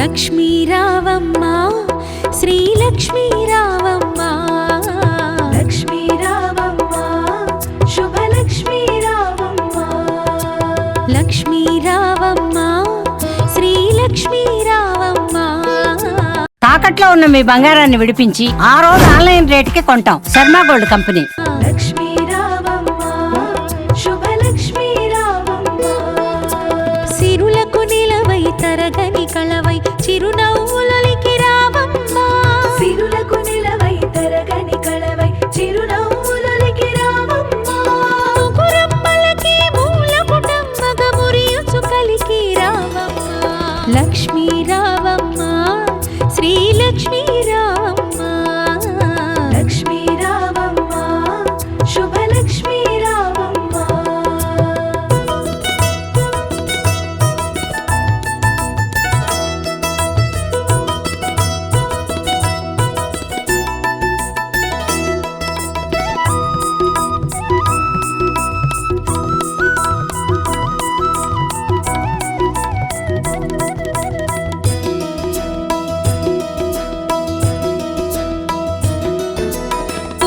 లక్ష్మీ రావమ్మ శ్రీ లక్ష్మీ రావమ్మ లక్ష్మీ రావమ్మ శుభ లక్ష్మీ రావమ్మ లక్ష్మీ రావమ్మ శ్రీ లక్ష్మీ రావమ్మ. తాకట్లో ఉన్న మీ బంగారాన్ని విడిపించి ఆ రోజు ఆన్లైన్ రేటుకి కొంటాం. Sharma gold company. లక్ష్మీ రావమ్మ శుభ లక్ష్మీ రావమ్మ సిరులకు నిలవై తరగని కళవై చిరునవ్వులకి రావమ్మ సిరులకు నిలవై తరగని కళవై చిరునవ్వులకి రావమ్మ ముగురమ్మలకి మూలపుటమ్మగ మురియుచు కలికి రావమ్మ లక్ష్మీ రావమ్మ శ్రీ లక్ష్మీ రావమ్మ లక్ష్మీ రావమ్మ శుభ లక్ష్మీ రావమ్మ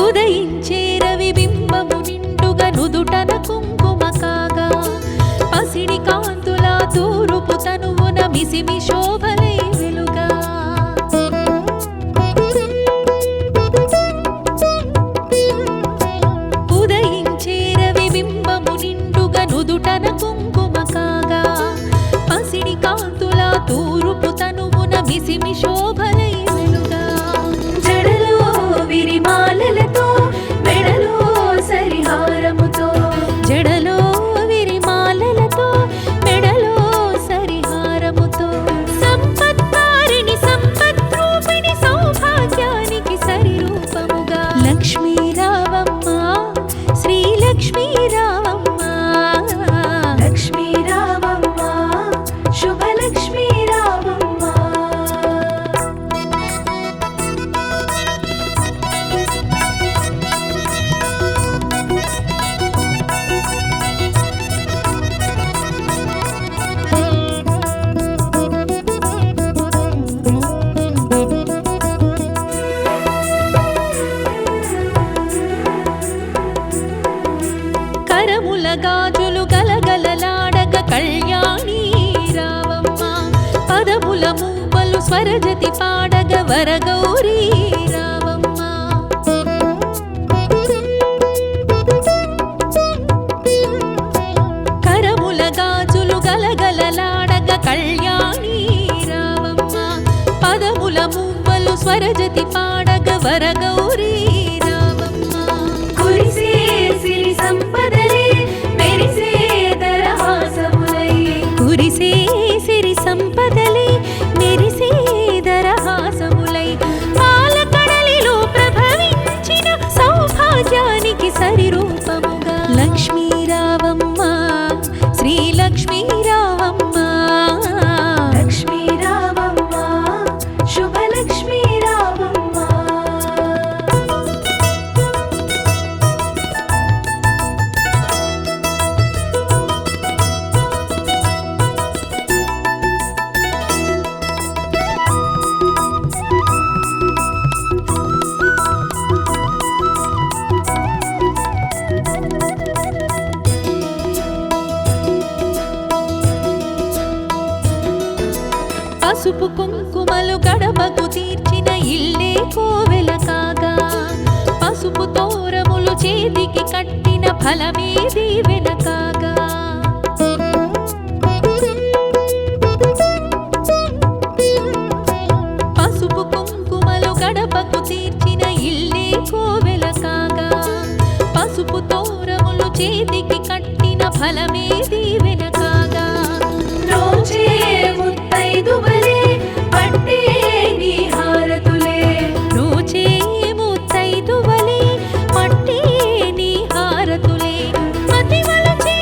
ఉదయించే రవి బింబము నిండుగా నుదుటన కుంకుమ కాగా పసిడి కాంతుల తూరుపు తనువున మిసిమి శోభలై వెలుగా ఉదయించే రవి బింబము నిండుగా నుదుటన కుంకుమ కాగా పసిడి కాంతుల తూరుపు తనువున మిసిమి శోభలై వెలుగా జడలో విరిమాలలతో మెడలో సరిహారముతో జడలో విరిమాలలతో మెడలో సరిహారముతో సంపత్కారిణి సంపద్రూపిణి సౌభాగ్యానికి సరిరూపముగా లక్ష్మీ రావమ్మ శ్రీ లక్ష్మీ రావమ్మ లక్ష్మీ రావమ్మ శుభ లక్ష్మీ రావమ్మ కరముల గాజులు గలగలలాడగ కళ్యాణి రావమ్మ పదముల మూవలు స్వరజతి పాడగ వరగౌరీ రావమ్మ కరముల గాజులు గలగలలాడగ కళ్యాణి రావమ్మ పదముల మూవలు స్వరజతి పాడగ వరగౌరీ రావమ్మ కురిసే సిరి సంపదలే మెరిసే దరహాసములై కురిసే సిరి సంపదలే మెరిసే దరహాసములై పాలకడలిలో ప్రభవించిన సౌభాగ్యానికి సరిరూపముగా లక్ష్మీ రావమ్మ శ్రీ లక్ష్మీ రావమ్మ లక్ష్మీ రావమ్మ శుభ లక్ష్మీ రావమ్మ పసుపు కుంకుమలు గడపకు తీర్చిన ఇల్లే కోవెల కాగా పసుపు తోరములు చేతికి కట్టిన ఫలమే దీవెన కాగా పసుపు కుంకుమలు గడపకు తీర్చిన ఇల్లే కోవెల కాగా పసుపు తోరములు చేతికి కట్టిన ఫలమే దీవెన కాగా రోజే ముత్తైదువలే పట్టే నీ హారతులే రోజే ముత్తైదువలే పట్టే నీ హారతులే మతివలచే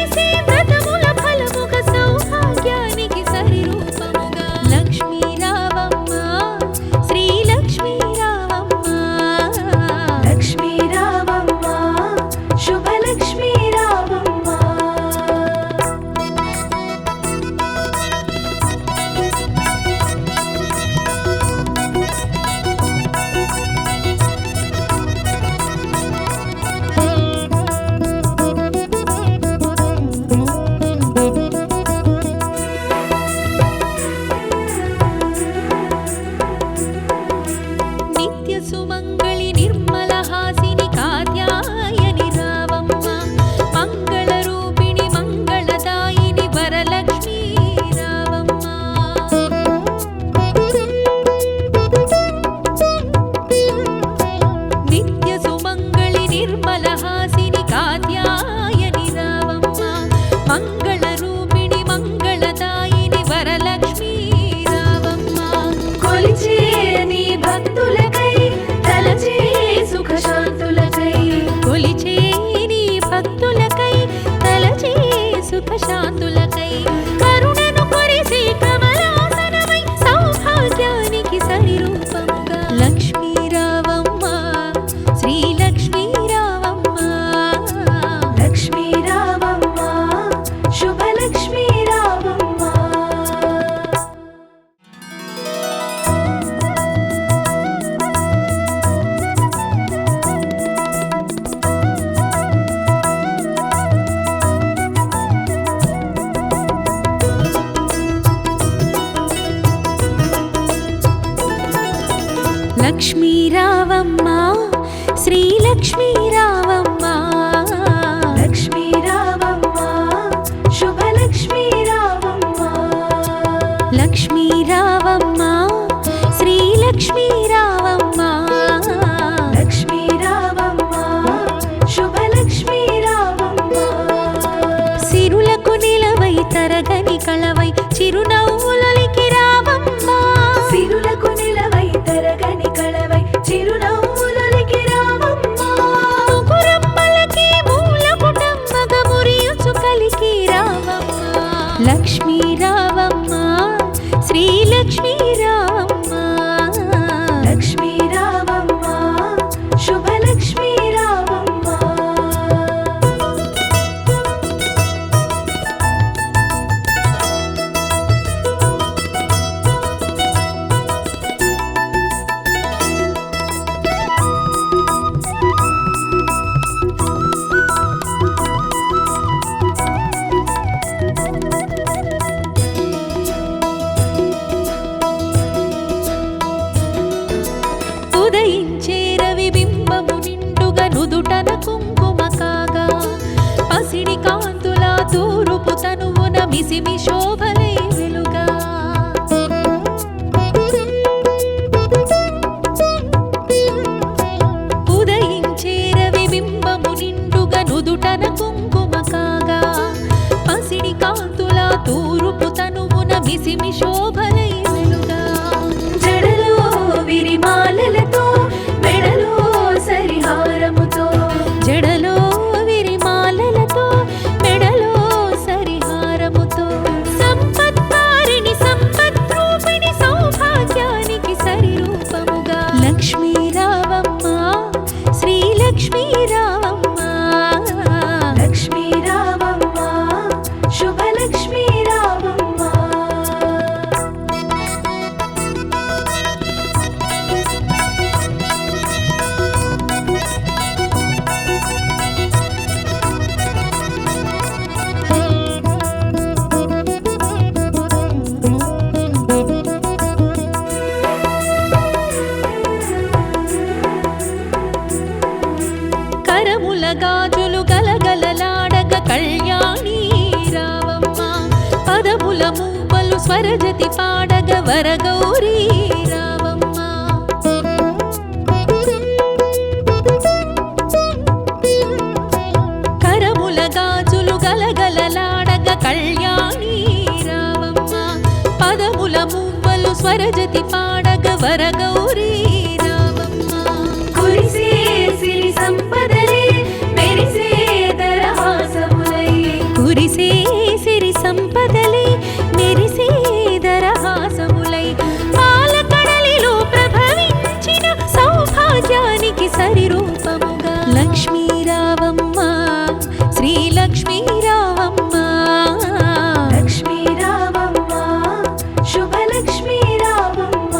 లక్ష్మీ రావమ్మ శ్రీలక్ష్మీ రావమ్మ లక్ష్మీ రావమ్మ శుభలక్ష్మీ రావమ్మ లక్ష్మీ రావమ్మ శ్రీలక్ష్మీ రావమ్మ లక్ష్మీ రావమ్మ శుభలక్ష్మీ రావమ్మ సిరులకు నిలవై తరగని కళవై చిరునవ్వులకి రావమ్మ సిరులకు నిలవై తరగని కళవై చిరునవ్వులకి రావమ్మ ముగురమ్మలకి మూలపుటమ్మగ మురియుచు కలికి రావమ్మ లక్ష్మీ రావమ్మ శ్రీలక్ష్మీ రావమ్మ లక్ష్మీ రావమ్మ శుభలక్ష్మీ రావమ్మ ఉదయించే రవి బింబము నిండుగా నుదుటన కుంకుమ కాగా పసిడి కాంతుల తూరుపు తనువున మిసిమి శోభలై వెలుగా ఉదయించే రవి బింబము నిండుగా నుదుటన కుంకుమ కాగా పసిడి కాంతుల తూరుపు తనువున మిసిమి శోభలై వెలుగా జడలో విరిమాలలతో మెడలో సరిహారముతో జడలో విరిమాలలతో మెడలో సరిహారముతో సంపత్కారిణి సంపద్రూపిణి సౌభాగ్యానికి సరిరూపముగా లక్ష్మీ రావమ్మ శ్రీలక్ష్మీ రావమ్మ లక్ష్మీ రావమ్మ శుభలక్ష్మీ రావమ్మ కరముల గాజులు గలగలలాడగ కళ్యాణి రావమ్మ పదముల మూవలు స్వరజతి పాడగ వరగౌరీ రావమ్మ కరముల గాజులు గలగలలాడగ కళ్యాణి రావమ్మ పదముల మూవలు స్వరజతి పాడగ వరగౌరీ రావమ్మ కురిసే సిరి సంపదలే మెరిసే దరహాసములై కురిసే సిరి సంపదలే మెరిసే దరహాసములై పాలకడలిలో ప్రభవించిన సౌభాగ్యానికి సరిరూపముగా లక్ష్మీ రావమ్మ శ్రీలక్ష్మీ రావమ్మ లక్ష్మీ రావమ్మ శుభలక్ష్మీ రావమ్మ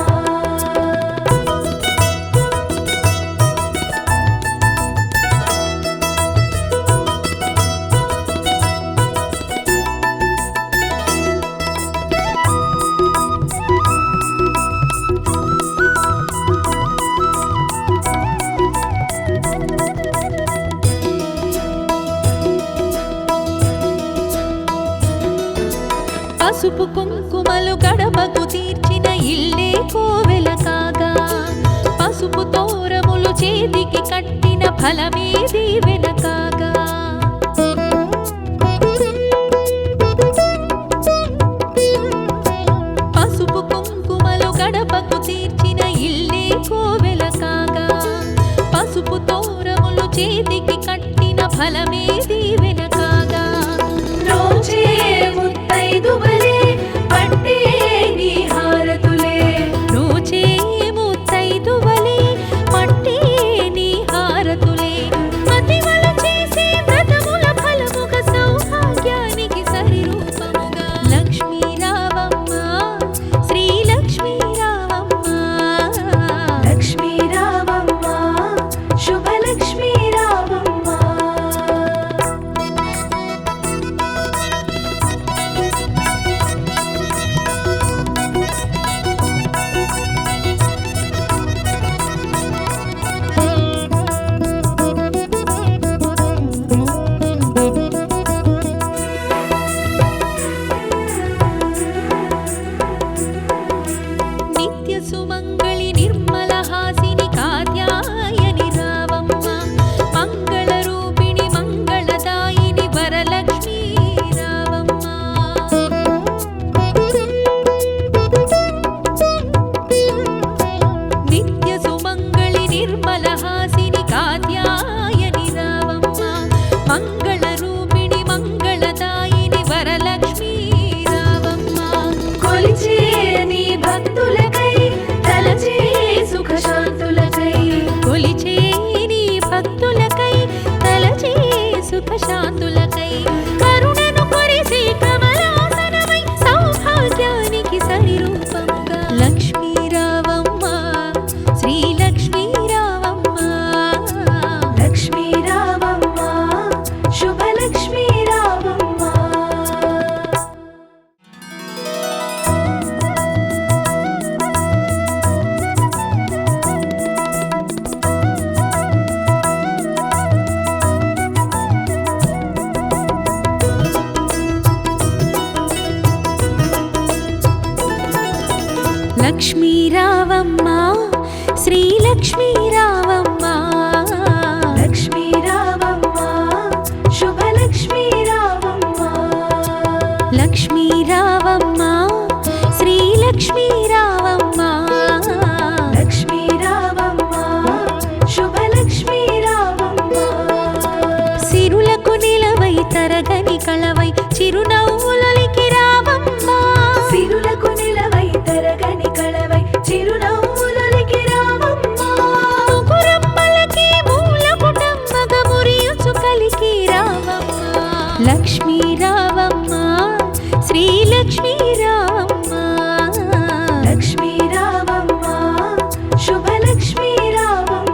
పసుపు కుంకుమలు గడపకు తీర్చిన ఇల్లే కోవెల కాగా పసుపు తోరములు చేతికి కట్టిన ఫలమే దీవెన కాగా పసుపు కుంకుమలు గడపకు తీర్చిన ఇల్లే కోవెల కాగా పసుపు తోరములు చేతికి కట్టిన ఫలమే దీవెన కాగా రోజే ముత్తైదువలే పట్టే నీ హారతులే రోజే ముత్తైదువలే పట్టే నీ హారతులే మతివలు చేసే వ్రతముల ఫలముగా సౌభాగ్యానికి సరిరూపముగా లక్ష్మీ రావమ్మ శ్రీలక్ష్మీ రావమ్మ లక్ష్మీ రావమ్మ శుభలక్ష్మీ రావమ్మ లక్ష్మీ రావమ్మ శ్రీలక్ష్మీ రావమ్మ లక్ష్మీ రావమ్మ శుభలక్ష్మీ రావమ్మ లక్ష్మీ రావమ్మ శ్రీలక్ష్మీ రావమ్మ లక్ష్మీ రావమ్మ శుభలక్ష్మీ రావమ్మ సిరులకు నిలవై తరగని కళవై చిరునవ్వులకి రావమ్మ సిరులకు నిలవై తరగని కళవై చిరునవ్వులకి రావమ్మ ముగురమ్మలకి మూలపుటమ్మగ మురియుచు కలికి రావమ్మ లక్ష్మీ రావమ్మ శ్రీలక్ష్మీ రావమ్మ లక్ష్మీ రావమ్మ శుభలక్ష్మీ రావమ్మ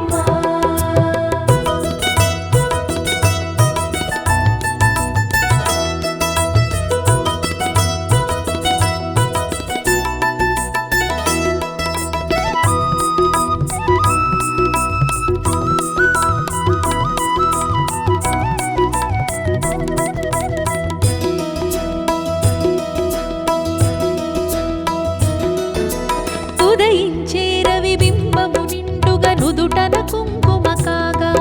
ఉదయించే రవి బింబము నిండుగా నుదుటన కుంకుమ కాగా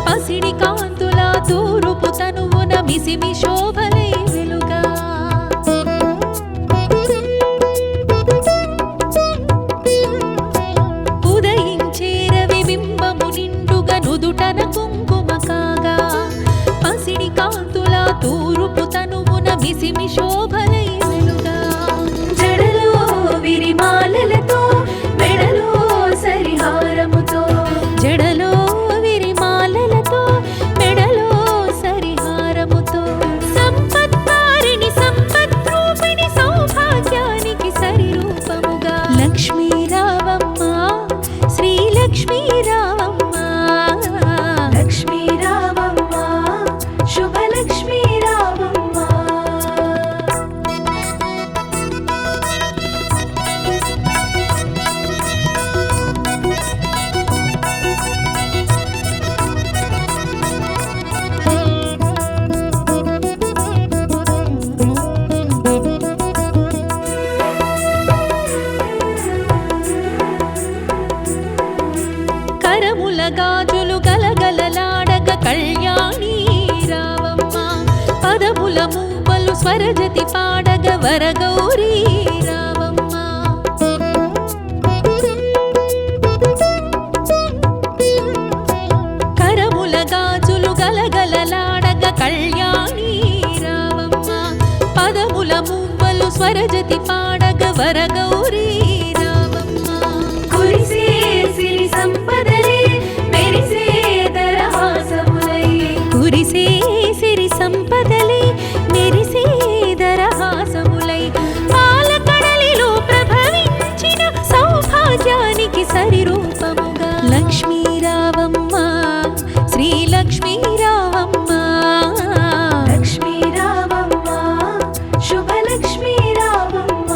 పసిడి కాంతుల తూరుపు తనువున మిసిమి శోభలై వెలుగా ఉదయించే రవి బింబము నిండుగా నుదుటన కుంకుమ కాగా పసిడి కాంతుల తూరుపు తనువున మిసిమి శోభలై వెలుగా జడలో విరిమాలలతో మెడలో సరిహారముతో జడలో విరిమాలలతో మెడలో సరిహారముతో సంపత్కారిణి సంపద్రూపిణి సౌభాగ్యానికి సరిరూపముగా లక్ష్మీ రావమ్మ శ్రీలక్ష్మీ రావమ్మ లక్ష్మీ రావమ్మ శుభలక్ష్మీ రావమ్మ కరముల గాజులు గలగలలాడగ కళ్యాణి రావమ్మ పదముల మూవలు స్వరజతి పాడగ వరగౌరీ రావమ్మ కరముల గాజులు గలగలలాడగ కళ్యాణి రావమ్మ పదముల మూవలు స్వరజతి పాడగ వరగౌరీ రావమ్మ కురిసే సిరి సంపదలే మెరిసే దరహాసములై కురిసే సిరి సంపదలే మెరిసే దరహాసములై పాలకడలిలో ప్రభవించిన సౌభాగ్యానికి సరిరూపముగా లక్ష్మీ రావమ్మ శ్రీలక్ష్మీ రావమ్మ లక్ష్మీ రావమ్మ శుభలక్ష్మీ రావమ్మ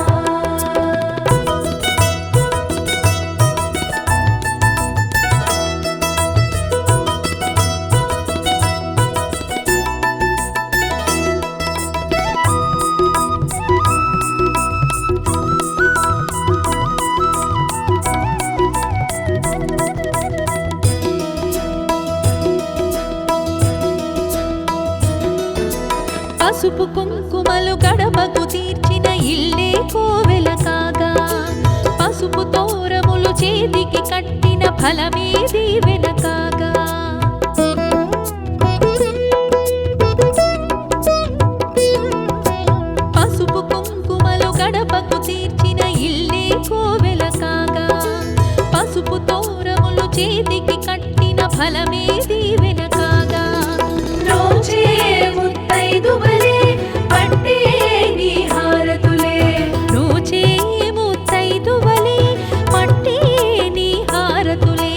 పసుపు కుంకుమలు గడపకు తీర్చిన ఇల్లే కోవెల కాగా పసుపు తోరములు చేతికి కట్టిన ఫలమే దీవెన కాగా పసుపు కుంకుమలు గడపకు తీర్చిన ఇల్లే కోవెల కాగా పసుపు తోరములు చేతికి కట్టిన ఫలమే దీవెన కాగా రోజే ముత్తైదువలే పట్టే నీ హారతులే రోజే ముత్తైదువలే పట్టే నీ హారతులే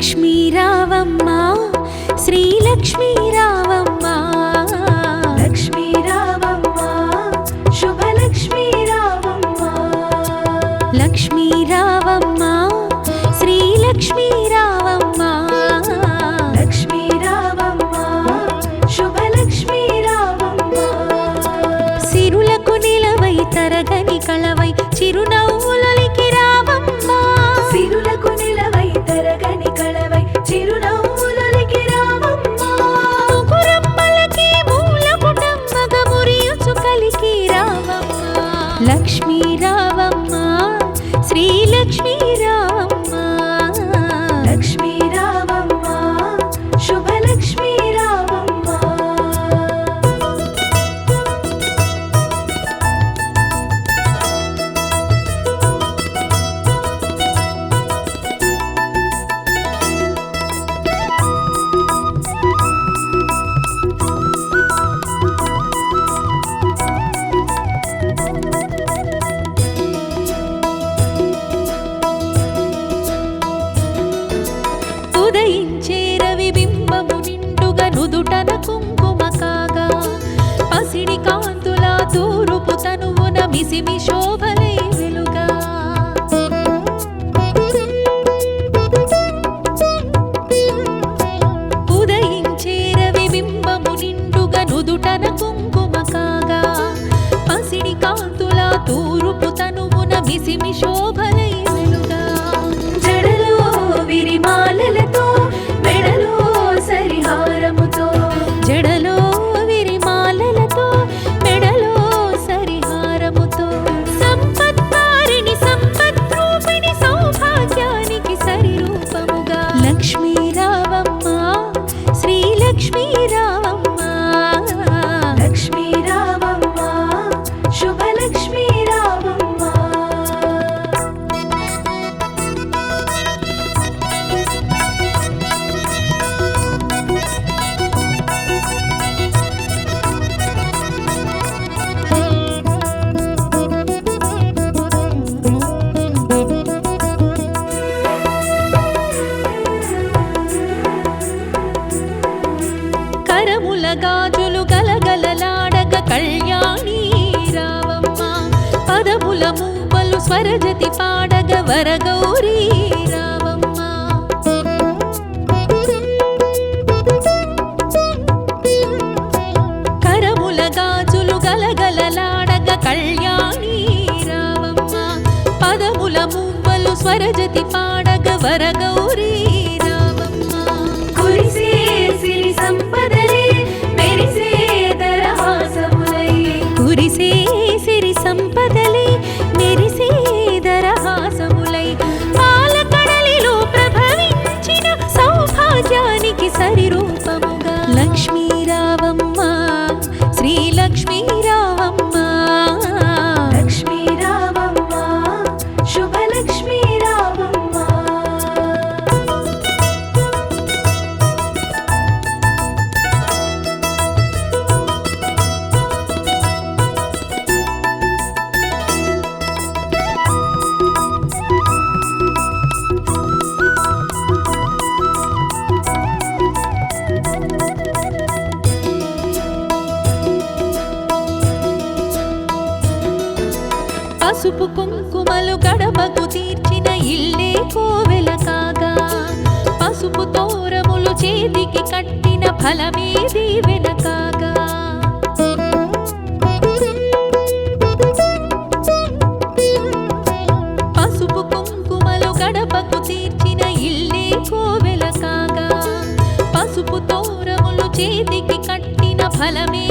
లక్ష్మీ రావమ్మ శ్రీలక్ష్మీ రావమ్మ లక్ష్మీ రావమ్మ శుభలక్ష్మీ రావమ్మ లక్ష్మీ రావమ్మ శ్రీలక్ష్మీ రావమ్మ లక్ష్మీ రావమ్మ శుభలక్ష్మీ రావమ్మ సిరులకు నిలవై తరగని కళవై చిరునవ్వులకి రావమ్మ సిరులకు నిలవై తరగని కళవై చిరునవ్వులకి రావమ్మ ముగురమ్మలకి మూలపుటమ్మగ మురియుచు కలికి రావమ్మ లక్ష్మీ రావమ్మ శ్రీలక్ష్మీ రావమ్మ లక్ష్మీ రావమ్మ శుభలక్ష్మీ రావమ్మ ఉదయించే రవి బింబము నిండుగా నుదుటన కుంకుమ కాగా పసిడి కాంతుల తూరుపు తనువున మిసిమి శోభలై వెలుగా ఉదయించే రవి బింబము నిండుగా నుదుటన కుంకుమ కాగా పసిడి కాంతుల తూరుపు తనువున మిసిమి శోభలై వెలుగా జడలో విరిమాలలతో మెడలో సరిహారముతో జడలో విరిమాలలతో మెడలో సరిహారముతో సంపత్కారిణి సంపద్రూపిణి సౌభాగ్యానికి సరిరూపముగా లక్ష్మీ రావమ్మ శ్రీలక్ష్మీ రావమ్మ లక్ష్మీ రావమ్మ శుభలక్ష్మీ రావమ్మ కరముల గాజులు గలగలలాడగ కళ్యాణి రావమ్మ పదముల మూవలు స్వరజతి పాడగ వరగౌరీ రావమ్మ కరముల గాజులు గలగలలాడగ కళ్యాణి రావమ్మ పదముల మూవలు స్వరజతి పాడగ వరగౌరీ రావమ్మ కురిసే సిరి సంపదలే మెరిసే దరహాసములై కురిసే సిరి సంపదలే మెరిసే దరహాసములై పాలకడలిలో ప్రభవించిన సౌభాగ్యానికి సరిరూపముగా లక్ష్మీ రావమ్మ శ్రీలక్ష్మీ రావమ్మ లక్ష్మీ రావమ్మ శుభలక్ష్మీ రావమ్మ పసుపు కుంకుమలు గడపకు తీర్చిన ఇల్లే కోవెల కాగా పసుపు తోరములు చేతికి కట్టిన ఫలమే దీవెన కాగా పసుపు కుంకుమలు గడపకు తీర్చిన ఇల్లే కోవెల కాగా పసుపు తోరములు చేతికి కట్టిన ఫలమే